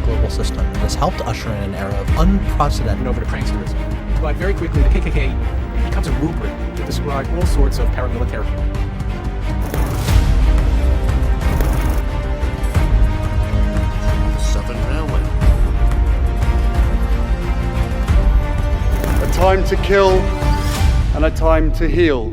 global system and has helped usher in an era of unprecedented. Over to pranksters. But very quickly, the KKK becomes a rubric to describe all sorts of paramilitary. Southern Railway. A time to kill and a time to heal.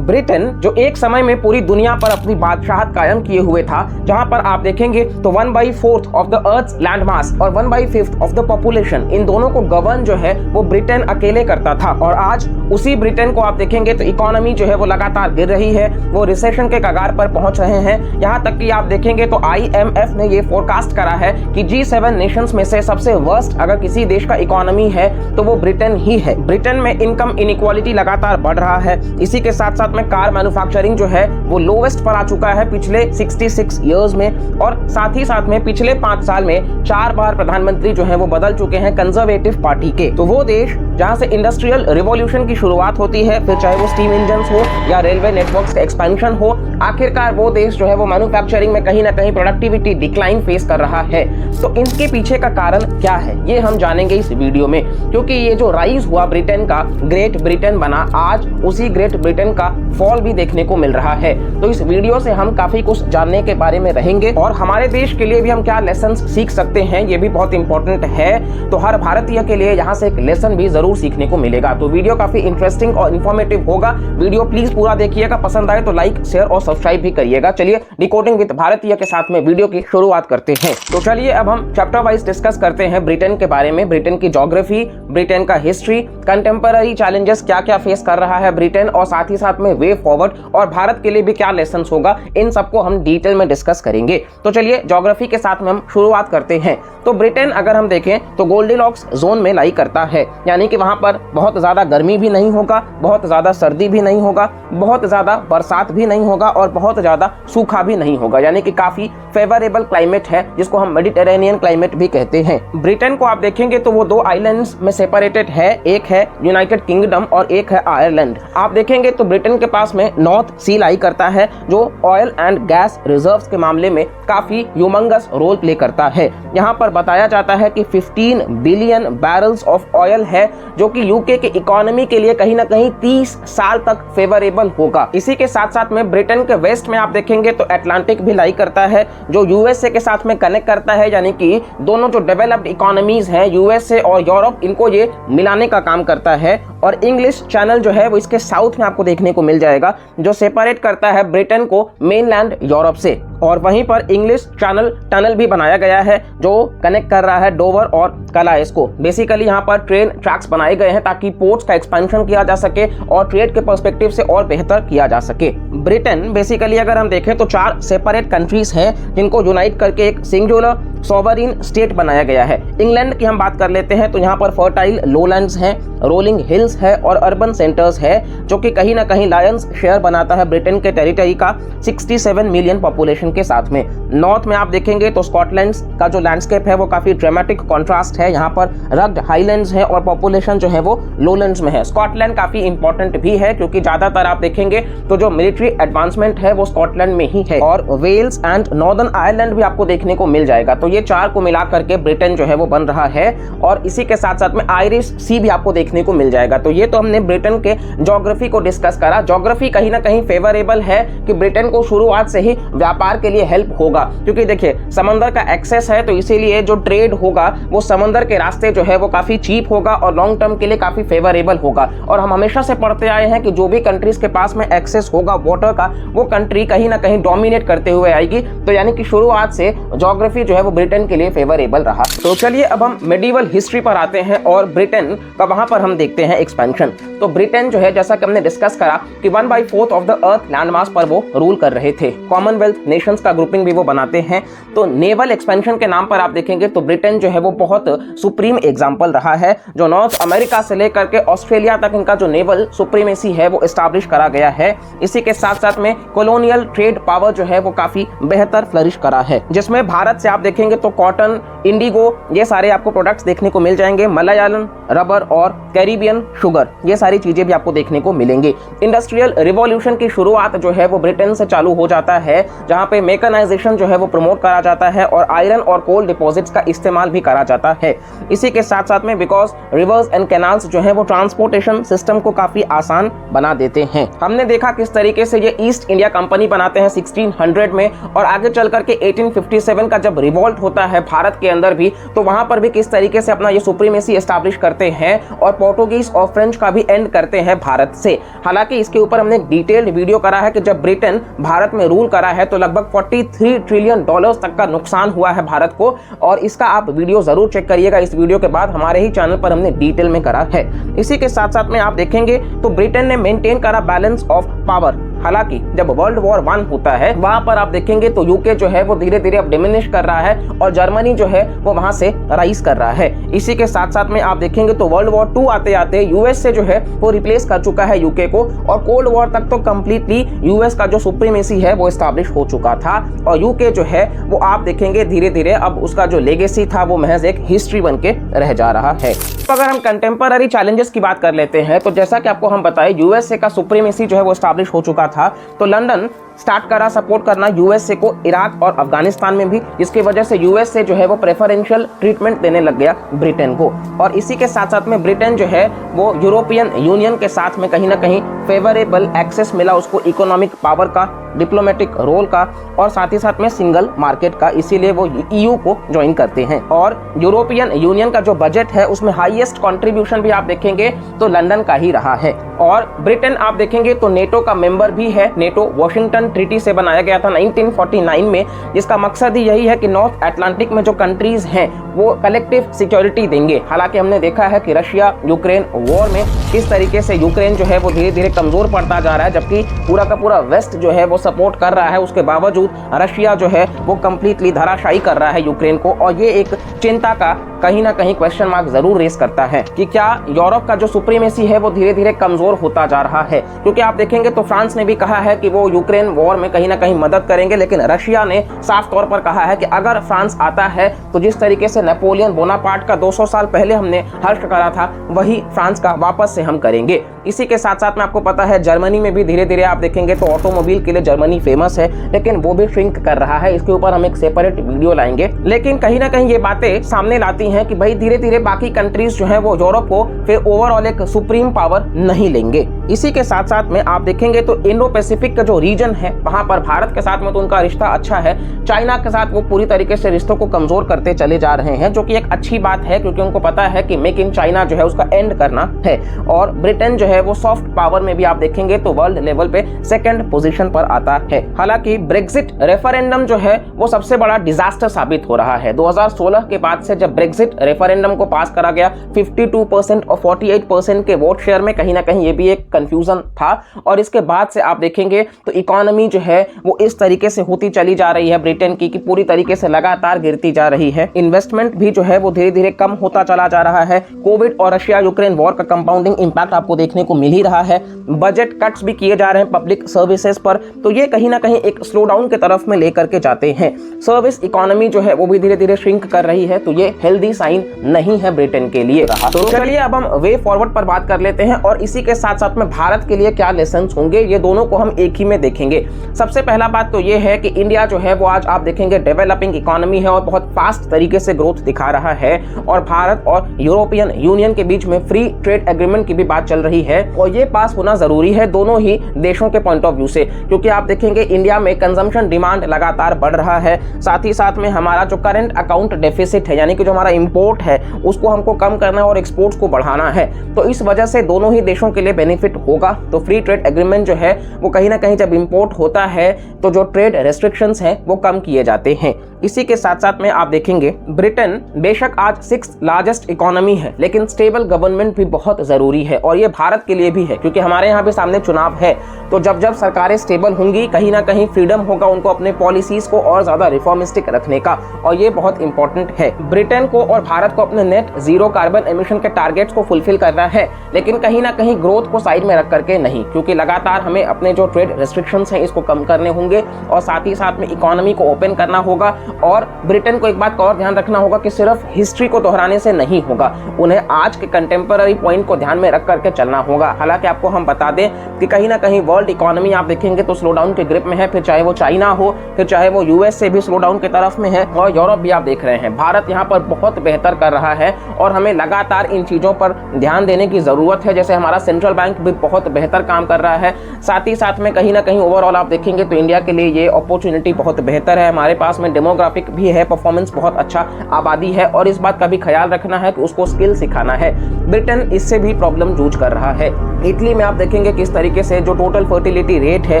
Britain जो एक समय में पूरी दुनिया पर अपनी बादशाहत कायम किए हुए था, जहां पर आप देखेंगे तो 1/4 of the earth land mass और 1/5 ऑफ द पॉपुलेशन, इन दोनों को गवर्न जो है वो ब्रिटेन अकेले करता था। और आज उसी ब्रिटेन को आप देखेंगे तो इकोनॉमी जो है वो लगातार गिर रही है, वो रिसेशन के कगार पर पहुंच रहे हैं। यहां तक कि आप देखेंगे तो IMF ने ये फोरकास्ट करा है कि G7 नेशंस में से सबसे वर्स्ट अगर किसी देश का इकोनॉमी है तो वो ब्रिटेन ही है। ब्रिटेन में इनकम इनइक्वालिटी लगातार बढ़ रहा है। इसी के साथ साथ में कार मैन्युफैक्चरिंग जो है वो लोवेस्ट पर आ चुका है पिछले 66 इयर्स में, और साथ ही साथ में पिछले 5 साल में 4 बार प्रधानमंत्री जो है वो बदल चुके हैं कंजर्वेटिव पार्टी के। तो वो देश जहां से इंडस्ट्रियल रिवॉल्यूशन की शुरुआत होती है, फिर चाहे वो स्टीम इंजन हो या रेलवे नेटवर्क्स का एक्सपेंशन हो, आखिरकार वो देश जो है वो मैन्युफैक्चरिंग में कहीं ना कहीं प्रोडक्टिविटी डिक्लाइन फेस कर रहा है। तो इनके पीछे का कारण क्या है ये हम जानेंगे इस वीडियो में, क्योंकि ये जो राइज हुआ ब्रिटेन का, ग्रेट ब्रिटेन बना, आज उसी ग्रेट ब्रिटेन का फॉल भी देखने को मिल रहा है। तो इस वीडियो से हम काफी कुछ जानने के बारे में रहेंगे और हमारे देश के लिए भी हम क्या लेसन्स सीख सकते हैं ये भी बहुत इंपॉर्टेंट है। तो हर भारतीय के लिए यहाँ से एक लेसन भी जरूर सीखने को मिलेगा। तो वीडियो काफी इंटरेस्टिंग और इन्फॉर्मेटिव होगा। वीडियो प्लीज पूरा देखिएगा, पसंद आए तो लाइक, शेयर और सब्सक्राइब भी करिएगा। चलिए डिकोडिंग विद भारतीय के साथ में वीडियो की शुरुआत करते हैं। तो चलिए अब हम चैप्टर वाइज डिस्कस करते हैं ब्रिटेन के बारे में, ब्रिटेन की ज्योग्राफी, ब्रिटेन का हिस्ट्री, कंटेम्पररी चैलेंजेस क्या क्या फेस कर रहा है ब्रिटेन, और साथ ही साथ में वे फॉरवर्ड और भारत के लिए भी क्या लेसन होगा, इन सबको हम डिटेल में डिस्कस करेंगे। तो चलिए ज्योग्राफी के साथ में हम शुरुआत करते हैं। तो ब्रिटेन अगर हम देखें तो गोल्डीलॉक्स जोन में लाई करता है, यानी कि वहां पर बहुत ज्यादा गर्मी भी नहीं होगा, बहुत ज्यादा सर्दी भी नहीं होगा, बहुत ज्यादा बरसात भी नहीं होगा और बहुत ज्यादा सूखा भी नहीं होगा, यानी कि काफी फेवरेबल क्लाइमेट है जिसको हम मेडिटेरेनियन क्लाइमेट भी कहते हैं। ब्रिटेन को आप देखेंगे तो वो 2 आइलैंड्स में सेपरेटेड है, एक है यूनाइटेड किंगडम और एक है आयरलैंड। आप देखेंगे तो ब्रिटेन के पास में नॉर्थ सी लाई करता है जो ऑयल एंड गैस रिजर्व्स के मामले में काफी ह्यूमंगस रोल प्ले करता है। यहाँ पर बताया जाता है कि 15 बिलियन बैरल्स ऑफ ऑयल है जो कि यूके के इकोनॉमी के लिए कहीं ना कहीं 30 साल तक फेवरेबल होगा। इसी के साथ साथ में ब्रिटेन के वेस्ट में आप देखेंगे तो अटलांटिक भी लाई करता है जो यूएसए के साथ में कनेक्ट करता है, यानी कि दोनों जो डेवलप्ड इकोनॉमीज हैं यूएसए और यूरोप, इनको ये मिलाने का काम करता है। और इंग्लिश चैनल जो है वो इसके साउथ में आपको देखने को मिल जाएगा जो सेपरेट करता है ब्रिटेन को मेनलैंड यूरोप से। और वहीं पर इंग्लिश चैनल टनल भी बनाया गया है जो कनेक्ट कर रहा है डोवर और कलाइस को। बेसिकली यहाँ पर ट्रेन ट्रैक्स बनाए गए हैं ताकि पोर्ट्स का एक्सपेंशन किया जा सके और ट्रेड के पर्सपेक्टिव से और बेहतर किया जा सके। ब्रिटेन बेसिकली अगर हम देखें तो 4 सेपरेट कंट्रीज हैं जिनको यूनाइट करके एक सिंगुलर सॉवरिन स्टेट बनाया गया है। इंग्लैंड की हम बात कर लेते हैं तो यहाँ पर फर्टाइल लोलैंड्स हैं, रोलिंग हिल्स है और अर्बन सेंटर्स है जो कि कहीं ना कहीं लायंस शेयर बनाता है ब्रिटेन के टेरिटरी का 67 मिलियन पॉपुलेशन के साथ में। नॉर्थ में आप देखेंगे तो स्कॉटलैंड का जो लैंडस्केप है वो काफी ड्रामेटिक कॉन्ट्रास्ट है, यहाँ पर रग्ड हाईलैंड्स है और पॉपुलेशन जो है वो लोलैंड्स में है। स्कॉटलैंड काफी इंपॉर्टेंट भी है क्योंकि ज्यादातर आप देखेंगे तो जो मिलिट्री एडवांसमेंट है वो स्कॉटलैंड में ही है, और वेल्स एंड नॉर्दर्न आयरलैंड भी आपको देखने को मिल जाएगा। तो ये 4 को मिला करके ब्रिटेन जो है वो बन रहा है, और इसी के साथ साथ में आयरिश सी भी आपको देखने को मिल जाएगा। तो ये तो हमने ब्रिटेन के ज्योग्राफी को डिस्कस करा। ज्योग्राफी कहीं ना कहीं फेवरेबल है कि ब्रिटेन को शुरुआत से ही व्यापार के लिए हेल्प होगा, क्योंकि देखिए समंदर का एक्सेस है तो इसीलिए जो ट्रेड होगा वो समंदर के रास्ते जो है वो काफी चीप होगा और लॉन्ग टर्म के लिए काफी फेवरेबल होगा। और हम हमेशा से पढ़ते आए हैं कि जो भी कंट्रीज के पास में एक्सेस होगा वाटर का, वो कंट्री कहीं ना कहीं डोमिनेट करते हुए आएगी। तो यानी कि शुरुआत से ज्योग्राफी जो है वो ब्रिटेन के लिए फेवरेबल रहा। तो चलिए अब हम मेडिवल हिस्ट्री पर आते हैं और ब्रिटेन का वहां पर हम देखते हैं एक्सपेंशन। तो ब्रिटेन जो है जैसा कि हमने डिस्कस करा कि 1/4 of the earth land mass पर वो रूल कर रहे थे। कॉमनवेल्थ नेशंस का ग्रुपिंग भी वो बनाते हैं। तो नेवल एक्सपेंशन के नाम पर आप देखेंगे तो ब्रिटेन जो है वो बहुत सुप्रीम एग्जांपल रहा है, जो नॉर्थ अमेरिका से लेकर के ऑस्ट्रेलिया तक इनका जो नेवल सुप्रीमेसी है वो एस्टैब्लिश करा गया है। इसी के साथ साथ में कॉलोनियल ट्रेड पावर जो है वो काफी बेहतर फ्लरिश करा है, जिसमें भारत से आप देखेंगे देखेंगे तो कॉटन, इंडिगो, ये सारे आपको प्रोडक्ट्स देखने को मिल जाएंगे। मलयालम रबर और कैरिबियन शुगर, ये सारी चीजें भी आपको देखने को मिलेंगी। इंडस्ट्रियल रिवॉल्यूशन की शुरुआत जो है वो ब्रिटेन से चालू हो जाता है, जहां पे मेकनाइजेशन जो है वो प्रमोट करा जाता है और आयरन और कोल डिपॉजिट्स का इस्तेमाल भी करा जाता है। इसी के साथ साथ में बिकॉज रिवर्स एंड कैनाल्स जो है वो ट्रांसपोर्टेशन सिस्टम को काफी आसान बना देते हैं। हमने देखा किस तरीके से ये ईस्ट इंडिया कंपनी बनाते हैं 1600 में, और आगे चल करके 1857 का जब रिवॉल्ट होता है भारत के अंदर भी, तो वहां पर भी किस तरीके से अपना ये सुप्रीमेसी एस्टैब्लिश करते हैं और पोर्टुगीज और फ्रेंच का भी एंड करते हैं भारत से। हालांकि इसके ऊपर हमने एक डिटेल्ड वीडियो करा है कि जब ब्रिटेन भारत में रूल करा है तो लगभग 43 ट्रिलियन डॉलर्स तक का नुकसान हुआ है भारत को, और इसका आप वीडियो जरूर चेक करिएगा। इस वीडियो के बाद हमारे ही चैनल पर हमने डिटेल में करा है। इसी के साथ साथ में आप देखेंगे तो ब्रिटेन ने मेंटेन करा बैलेंस ऑफ पावर। हालांकि जब वर्ल्ड वॉर 1 होता है वहां पर आप देखेंगे तो यूके जो है वो धीरे धीरे अब डिमिनिश कर रहा है और जर्मनी जो है वो वहां से राइज कर रहा है। इसी के साथ साथ में आप देखेंगे तो वर्ल्ड वॉर 2 आते आते यूएस से जो है वो रिप्लेस कर चुका है यूके को, और कोल्ड वॉर तक तो कंप्लीटली यूएस का जो सुप्रीमेसी है वो एस्टैब्लिश हो चुका था, और यूके जो है वो आप देखेंगे धीरे धीरे अब उसका जो लेगेसी था वो महज एक हिस्ट्री बन के रह जा रहा है। तो अगर हम कंटेम्पररी चैलेंजेस की बात कर लेते हैं तो जैसा कि आपको हम बताएं यूएसए का सुप्रीमेसी जो है वो एस्टैब्लिश हो चुका था, तो लंदन स्टार्ट करा सपोर्ट करना यूएसए को इराक और अफगानिस्तान में भी, जिसकी वजह से यूएसए जो है वो प्रेफरेंशियल ट्रीटमेंट देने लग गया ब्रिटेन को। और इसी के साथ साथ में ब्रिटेन जो है वो यूरोपियन यूनियन के साथ में कहीं ना कहीं फेवरेबल एक्सेस मिला उसको इकोनॉमिक पावर का, डिप्लोमेटिक रोल का, और साथ ही साथ में सिंगल मार्केट का, इसीलिए वो ईयू को ज्वाइन करते हैं। और यूरोपियन यूनियन का जो बजट है उसमें हाईएस्ट कंट्रीब्यूशन भी आप देखेंगे तो लंदन का ही रहा है। और ब्रिटेन आप देखेंगे तो नेटो का मेंबर भी है। नेटो वॉशिंगटन ट्रीटी से बनाया गया था 1949 में, जिसका मकसद ही यही है कि नॉर्थ अटलांटिक में जो कंट्रीज हैं वो कलेक्टिव सिक्योरिटी देंगे। हालांकि हमने देखा है कि रशिया यूक्रेन वॉर में किस तरीके से यूक्रेन जो है वो धीरे धीरे कमजोर पड़ता जा रहा है, जबकि पूरा का पूरा वेस्ट जो है वो सपोर्ट कर रहा है, उसके बावजूद रशिया जो है वो कंप्लीटली धराशायी कर रहा है यूक्रेन को। और ये एक चिंता का कहीं ना कहीं क्वेश्चन मार्क जरूर रेस करता है कि क्या यूरोप का जो सुप्रीमेसी है वो धीरे धीरे कमजोर होता जा रहा है। क्योंकि आप देखेंगे तो फ्रांस ने भी कहा है कि वो यूक्रेन वॉर में कहीं ना कहीं मदद करेंगे, लेकिन रशिया ने साफ तौर पर कहा है कि अगर फ्रांस आता है तो जिस तरीके से नेपोलियन बोनापार्ट का 200 साल पहले हमने हर्ष करा था वही फ्रांस का वापस से हम करेंगे। इसी के साथ साथ में आपको पता है जर्मनी में भी धीरे धीरे आप देखेंगे तो ऑटोमोबाइल के लिए जर्मनी फेमस है, लेकिन वो भी श्रिंक कर रहा है। इसके ऊपर हम एक सेपरेट वीडियो लाएंगे, लेकिन कहीं ना कहीं ये बातें सामने लाती हैं कि भाई धीरे धीरे बाकी कंट्रीज जो है वो यूरोप को फिर ओवरऑल एक सुप्रीम पावर नहीं लेंगे। इसी के साथ साथ में आप देखेंगे तो इंडो पैसिफिक का जो रीजन है वहां पर भारत के साथ में तो उनका रिश्ता अच्छा है, चाइना के साथ वो पूरी तरीके से रिश्तों को कमजोर करते चले जा रहे हैं, जो कि एक अच्छी बात है क्योंकि उनको पता है कि मेक इन चाइना जो है उसका एंड करना है। और ब्रिटेन जो है वो सॉफ्ट पावर में भी आप देखेंगे तो वर्ल्ड लेवल पे सेकंड पोजीशन पर आता है। हालांकि ब्रेक्सिट रेफरेंडम जो है वो सबसे बड़ा डिजास्टर साबित हो रहा है। 2016 के बाद से जब ब्रेक्सिट रेफरेंडम को पास करा गया 52% और 48% के वोट शेयर में कहीं ना कहीं ये भी एक कंफ्यूजन था, और इसके बाद से आप देखेंगे तो इकोनॉमी जो है वो इस तरीके से होती चली जा रही है ब्रिटेन की कि पूरी तरीके से लगातार गिरती जा रही है। इन्वेस्टमेंट भी जो है वो धीरे धीरे कम होता चला जा रहा है। कोविड और रशिया यूक्रेन वॉर का कंपाउंडिंग इंपैक्ट आपको देखने को मिल ही रहा है। बजट कट्स भी किए जा रहे हैं पब्लिक सर्विसेज पर, तो ये कहीं ना कहीं एक स्लो डाउन की तरफ में लेकर के जाते हैं। सर्विस इकोनॉमी जो है वो भी धीरे धीरे श्रिंक कर रही है, तो ये हेल्दी साइन नहीं है ब्रिटेन के लिए रहा। तो चलिए अब हम वे फॉरवर्ड पर बात कर लेते हैं और इसी के साथ साथ में भारत के लिए क्या लेसन्स होंगे, ये दोनों को हम एक ही में देखेंगे। सबसे पहला बात तो ये है कि इंडिया जो है वो आज आप देखेंगे डेवलपिंग इकोनॉमी है और बहुत फास्ट तरीके से ग्रोथ दिखा रहा है, और भारत और यूरोपियन यूनियन के बीच में फ्री ट्रेड एग्रीमेंट की भी बात चल रही है, और ये पास होना जरूरी है दोनों ही देशों के पॉइंट ऑफ व्यू से, क्योंकि आप देखेंगे इंडिया में कंजम्पशन डिमांड लगातार बढ़ रहा है, साथ ही साथ में हमारा जो करंट अकाउंट डेफिसिट है यानी कि जो हमारा इंपोर्ट है उसको हमको कम करना है और एक्सपोर्ट्स को बढ़ाना है, तो इस वजह से दोनों ही देशों के लिए बेनिफिट होगा। तो फ्री ट्रेड एग्रीमेंट जो है वो कहीं ना कहीं जब इंपोर्ट होता है तो जो ट्रेड रेस्ट्रिक्शंस हैं वो कम किए जाते हैं। इसी के साथ साथ में आप देखेंगे ब्रिटेन बेशक आज 6th लार्जेस्ट इकोनॉमी है, लेकिन स्टेबल गवर्नमेंट भी बहुत जरूरी है, और ये भारत के लिए भी है क्योंकि हमारे यहाँ भी सामने चुनाव है, तो जब जब सरकारें स्टेबल होंगी कहीं ना कहीं फ्रीडम होगा उनको अपने पॉलिसीज को और ज्यादा रिफॉर्मिस्टिक रखने का, और ये बहुत इंपॉर्टेंट है। ब्रिटेन को और भारत को अपने नेट जीरो कार्बन एमिशन के टारगेट्स को फुलफिल करना है, लेकिन कहीं ना कहीं ग्रोथ को साइड में रख करके नहीं, क्योंकि लगातार हमें अपने जो ट्रेड रेस्ट्रिक्शंस हैं इसको कम करने होंगे और साथ ही साथ में इकोनॉमी को ओपन करना होगा। और ब्रिटेन को एक बात का और ध्यान रखना होगा कि सिर्फ हिस्ट्री को दोहराने से नहीं होगा, उन्हें आज के कंटेम्पररी पॉइंट को ध्यान में रख करके चलना होगा। हालांकि आपको हम बता दें कि कहीं ना कहीं वर्ल्ड इकोनॉमी आप देखेंगे तो स्लो डाउन के ग्रिप में है, फिर चाहे वो चाइना हो, फिर चाहे वो यूएस से भी स्लो डाउन की तरफ में है, और यूरोप भी आप देख रहे हैं। भारत यहाँ पर बहुत बेहतर कर रहा है और हमें लगातार इन चीजों पर ध्यान देने की जरूरत है। जैसे हमारा सेंट्रल बैंक भी बहुत बेहतर काम कर रहा है, साथ ही साथ में कहीं ना कहीं ओवरऑल आप देखेंगे तो इंडिया के लिए ये अपॉर्चुनिटी बहुत बेहतर है। हमारे पास में डेमोग्राफिक भी है, परफॉर्मेंस बहुत अच्छा आबादी है, और इस बात का भी ख्याल रखना है कि उसको स्किल सिखाना है। ब्रिटेन इससे भी प्रॉब्लम जूझ कर रहा है। इटली में आप देखेंगे किस तरीके से जो टोटल फर्टिलिटी रेट है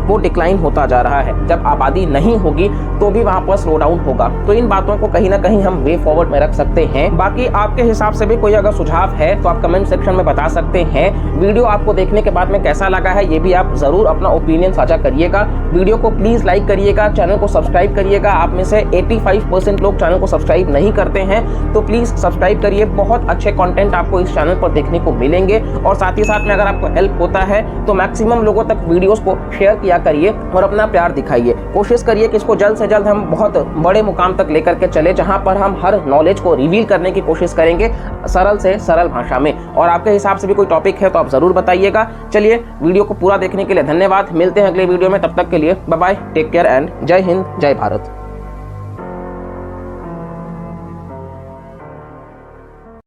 वो डिक्लाइन होता जा रहा है। जब आबादी नहीं होगी तो भी वहां पर स्लो डाउन होगा। तो इन बातों को कहीं ना कहीं हम वे फॉरवर्ड में रख सकते हैं। बाकी आपके हिसाब से भी कोई अगर सुझाव है तो आप कमेंट सेक्शन में बता सकते हैं। वीडियो आपको देखने के बाद में कैसा लगा है ये भी आप जरूर अपना ओपिनियन साझा करिएगा। वीडियो को प्लीज लाइक करिएगा, चैनल को सब्सक्राइब करिएगा। आप में से 85% लोग चैनल को सब्सक्राइब नहीं करते हैं, तो प्लीज सब्सक्राइब करिए। बहुत अच्छे कंटेंट आपको इस चैनल पर देखने को मिलेंगे। और साथ ही साथ में अगर आपको हेल्प होता है तो मैक्सिमम लोगों तक वीडियोस को शेयर किया करिए और अपना प्यार दिखाइए। कोशिश करिए कि इसको जल्द से जल्द हम बहुत बड़े मुकाम तक लेकर के चले, जहां पर हम हर नॉलेज को रिवील करने की कोशिश करेंगे सरल से सरल भाषा में। और आपके हिसाब से भी कोई टॉपिक है तो आप जरूर बताइएगा। चलिए, वीडियो को पूरा देखने के लिए धन्यवाद। मिलते हैं अगले वीडियो में, तब तक के लिए bye bye, take care and जय हिंद, जय भारत।